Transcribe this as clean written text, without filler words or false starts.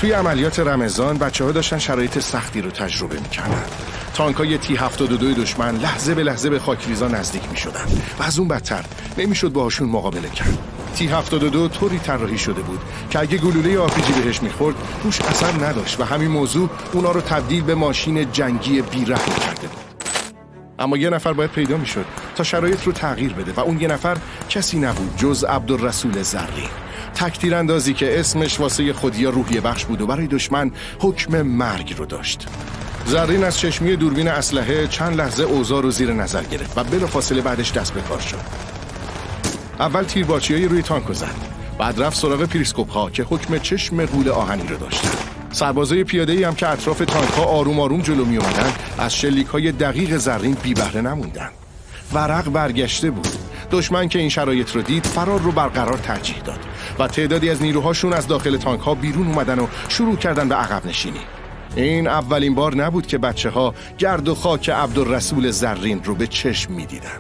توی عملیات رمضان بچه‌ها داشتن شرایط سختی رو تجربه می‌کردن. تانکای T-72 دشمن لحظه به لحظه به خاکریزا نزدیک می‌شدن و از اون بدتر نمی‌شد باهاشون مقابله کرد. T-72 طوری طراحی شده بود که اگه گلوله RPG بهش می‌خورد روش اثر نداشت و همین موضوع اونا رو تبدیل به ماشین جنگی بی‌رحم کرده بود. اما یه نفر باید پیدا می‌شد تا شرایط رو تغییر بده و اون یه نفر کسی نبود جز عبدالرسول زرین، تک تیراندازی که اسمش واسه خودیا روحیه بخش بود و برای دشمن حکم مرگ رو داشت. زرین از چشمی دوربین اسلحه چند لحظه اوضاع رو زیر نظر گرفت و بلافاصله بعدش دست به کار شد. اول تیربارچی‌های روی تانک زد، بعد رفت سراغ پریسکوپ‌ها که حکم چشم غول آهنی رو داشتن. سربازای پیاده‌ای هم که اطراف تانک‌ها آروم آروم جلو می اومدن از شلیک‌های دقیق زرین بی بهره نموندن. ورق برگشته بود. دشمن که این شرایط رو دید فرار رو برقرار ترجیح داد و تعدادی از نیروهاشون از داخل تانک‌ها بیرون اومدن و شروع کردن به عقب نشینی. این اولین بار نبود که بچه‌ها گرد و خاک عبدالرسول زرین رو به چشم می‌دیدن.